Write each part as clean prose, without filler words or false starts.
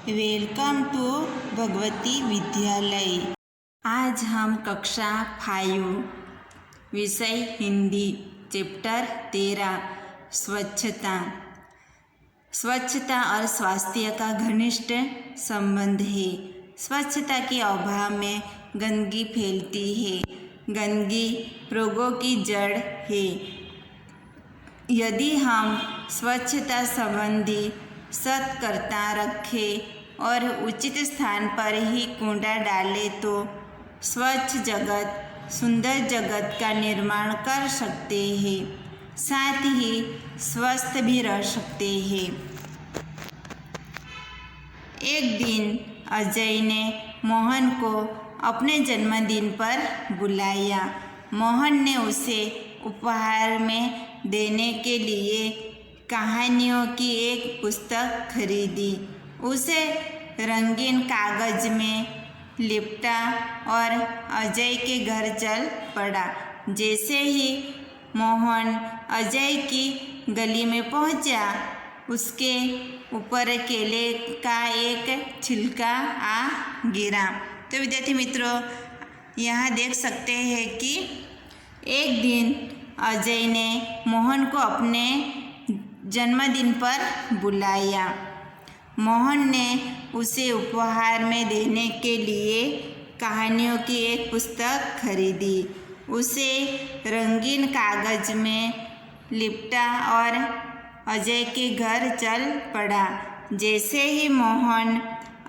Welcome to Bhagwati विद्यालय। आज हम कक्षा 5 विषय हिंदी चैप्टर 13 स्वच्छता। स्वच्छता और स्वास्थ्य का घनिष्ठ संबंध है। स्वच्छता के अभाव में गंदगी फैलती है। गंदगी रोगों की जड़ है। यदि हम स्वच्छता संबंधी सतर्कता रखें और उचित स्थान पर ही कूड़ा डालें तो स्वच्छ जगत, सुंदर जगत का निर्माण कर सकते हैं, साथ ही स्वस्थ भी रह सकते हैं। एक दिन अजय ने मोहन को अपने जन्मदिन पर बुलाया। मोहन ने उसे उपहार में देने के लिए कहानियों की एक पुस्तक खरीदी। उसे रंगीन कागज में लिपटा और अजय के घर चल पड़ा। जैसे ही मोहन अजय की गली में पहुंचा, उसके ऊपर केले का एक छिलका आ गिरा। तो विद्यार्थी मित्रों, यहाँ देख सकते हैं कि एक दिन अजय ने मोहन को अपने जन्मदिन पर बुलाया। मोहन ने उसे उपहार में देने के लिए कहानियों की एक पुस्तक खरीदी। उसे रंगीन कागज में लिपटा और अजय के घर चल पड़ा। जैसे ही मोहन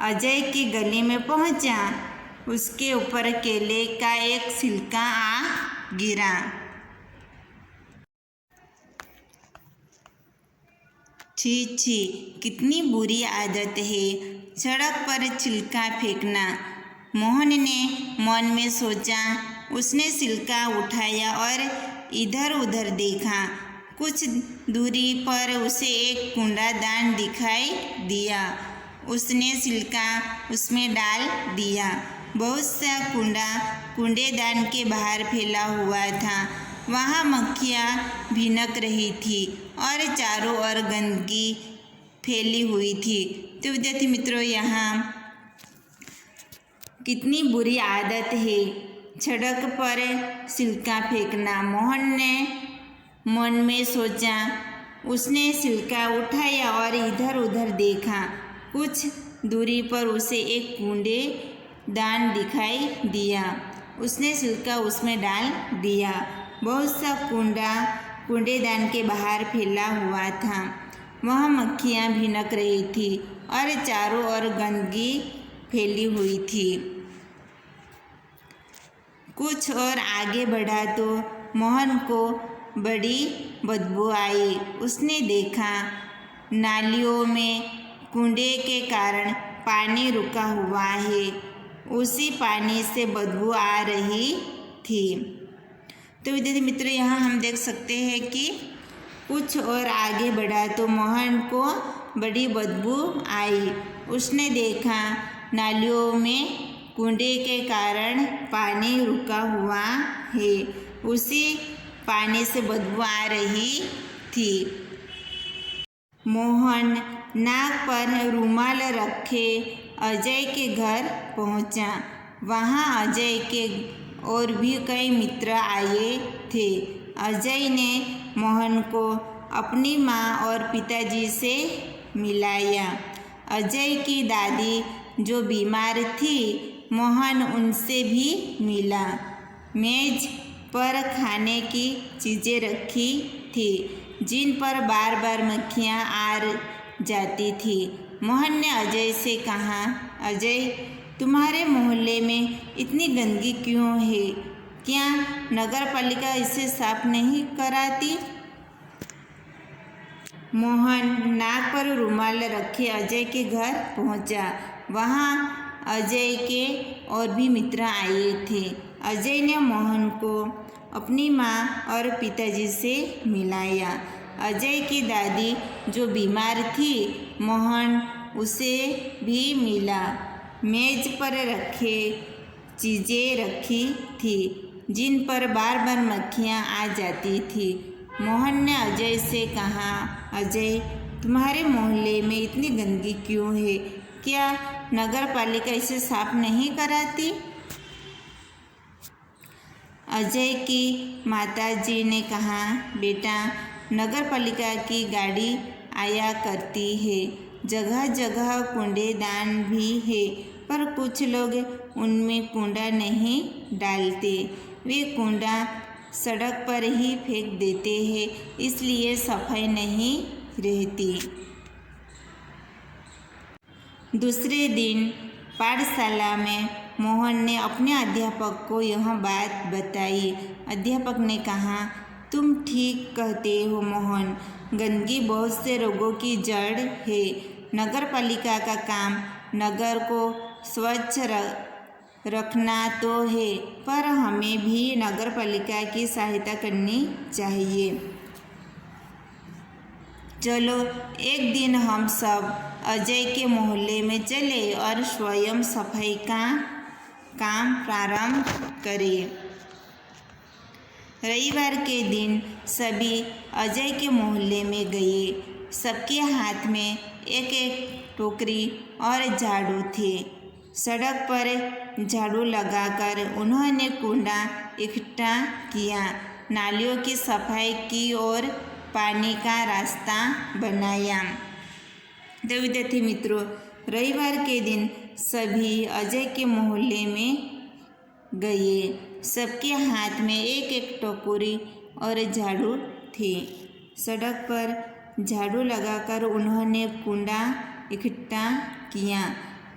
अजय की गली में पहुंचा, उसके ऊपर केले का एक छिलका आ गिरा। छी छी, कितनी बुरी आदत है सड़क पर छिलका फेंकना, मोहन ने मन में सोचा। उसने छिलका उठाया और इधर उधर देखा। कुछ दूरी पर उसे एक कूड़ादान दिखाई दिया। उसने छिलका उसमें डाल दिया। बहुत सा कूड़ेदान के बाहर फैला हुआ था। वहाँ मक्खियाँ भिनक रही थी और चारों ओर गंदगी फैली हुई थी। तो विद्यार्थी मित्रों, यहाँ कितनी बुरी आदत है सड़क पर छिलका फेंकना, मोहन ने मन में सोचा। उसने छिलका उठाया और इधर उधर देखा। कुछ दूरी पर उसे एक कूड़ेदान दिखाई दिया। उसने छिलका उसमें डाल दिया। बहुत सा कूड़ेदान के बाहर फैला हुआ था। वहाँ मक्खियाँ भिनक रही थी और चारों ओर गंदगी फैली हुई थी। कुछ और आगे बढ़ा तो मोहन को बड़ी बदबू आई। उसने देखा नालियों में कूड़े के कारण पानी रुका हुआ है। उसी पानी से बदबू आ रही थी। तो विद्यार्थी मित्रों, यहाँ हम देख सकते हैं कि कुछ और आगे बढ़ा तो मोहन को बड़ी बदबू आई। उसने देखा नालियों में कूड़े के कारण पानी रुका हुआ है। उसी पानी से बदबू आ रही थी। मोहन नाक पर रुमाल रखे अजय के घर पहुंचा। वहाँ अजय के और भी कई मित्र आए थे। अजय ने मोहन को अपनी माँ और पिताजी से मिलाया। अजय की दादी जो बीमार थी, मोहन उनसे भी मिला। मेज पर खाने की चीज़ें रखी थी, जिन पर बार बार मक्खियाँ आ जाती थी। मोहन ने अजय से कहा, अजय, तुम्हारे मोहल्ले में इतनी गंदगी क्यों है? क्या नगर पालिका इसे साफ नहीं कराती? मोहन नाक पर रुमाल रखे अजय के घर पहुंचा। वहाँ अजय के और भी मित्र आए थे। अजय ने मोहन को अपनी माँ और पिताजी से मिलाया। अजय की दादी जो बीमार थी, मोहन उसे भी मिला। मेज पर रखे चीज़ें रखी थी, जिन पर बार बार मक्खियाँ आ जाती थी। मोहन ने अजय से कहा, अजय, तुम्हारे मोहल्ले में इतनी गंदगी क्यों है? क्या नगर पालिका इसे साफ नहीं कराती? अजय की माताजी ने कहा, बेटा, नगर पालिका की गाड़ी आया करती है, जगह जगह कूड़ेदान भी है, पर कुछ लोग उनमें कूड़ा नहीं डालते। वे कूड़ा सड़क पर ही फेंक देते हैं, इसलिए सफाई नहीं रहती। दूसरे दिन पाठशाला में मोहन ने अपने अध्यापक को यह बात बताई। अध्यापक ने कहा, तुम ठीक कहते हो मोहन, गंदगी बहुत से रोगों की जड़ है। नगर पालिका का काम नगर को स्वच्छ रखना तो है, पर हमें भी नगर पालिका की सहायता करनी चाहिए। चलो एक दिन हम सब अजय के मोहल्ले में चले और स्वयं सफाई का काम प्रारंभ करें। रविवार के दिन सभी अजय के मोहल्ले में गए। सबके हाथ में एक एक टोकरी और झाड़ू थे। सड़क पर झाड़ू लगाकर उन्होंने कूड़ा इकट्ठा किया, नालियों की सफाई की और पानी का रास्ता बनाया। तो विद्यार्थी मित्रों, रविवार के दिन सभी अजय के मोहल्ले में गए। सबके हाथ में एक एक टोकरी और झाड़ू थी। सड़क पर झाड़ू लगाकर उन्होंने कूड़ा इकट्ठा किया,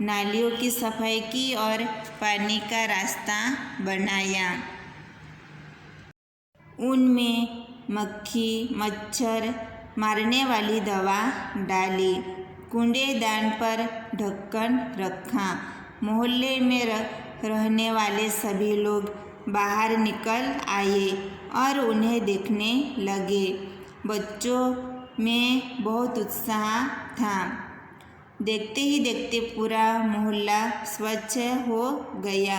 नालियों की सफाई की और पानी का रास्ता बनाया। उनमें मक्खी मच्छर मारने वाली दवा डाली, कूड़ेदान पर ढक्कन रखा। मोहल्ले में रहने वाले सभी लोग बाहर निकल आए और उन्हें देखने लगे। बच्चों में बहुत उत्साह था। देखते ही देखते पूरा मोहल्ला स्वच्छ हो गया।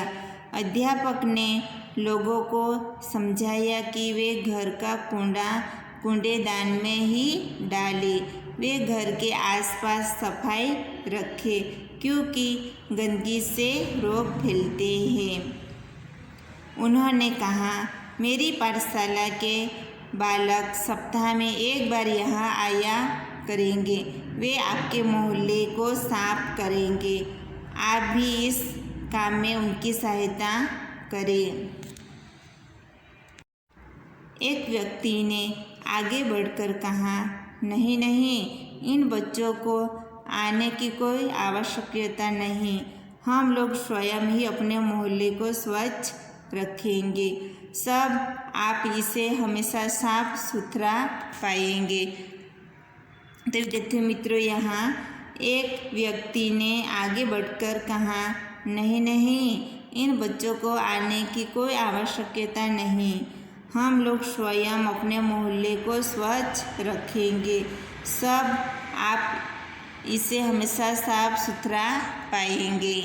अध्यापक ने लोगों को समझाया कि वे घर का कूड़ा कूड़ेदान में ही डालें, वे घर के आसपास सफाई रखें, क्योंकि गंदगी से रोग फैलते हैं। उन्होंने कहा, मेरी पाठशाला के बालक सप्ताह में एक बार यहाँ आया करेंगे। वे आपके मोहल्ले को साफ करेंगे। आप भी इस काम में उनकी सहायता करें। एक व्यक्ति ने आगे बढ़कर कहा, नहीं नहीं, इन बच्चों को आने की कोई आवश्यकता नहीं। हम लोग स्वयं ही अपने मोहल्ले को स्वच्छ रखेंगे। सब आप इसे हमेशा साफ सुथरा पाएंगे। तो विद्यार्थी मित्रों, यहाँ एक व्यक्ति ने आगे बढ़कर कहा, नहीं नहीं, इन बच्चों को आने की कोई आवश्यकता नहीं। हम लोग स्वयं अपने मोहल्ले को स्वच्छ रखेंगे। सब आप इसे हमेशा साफ सुथरा पाएंगे।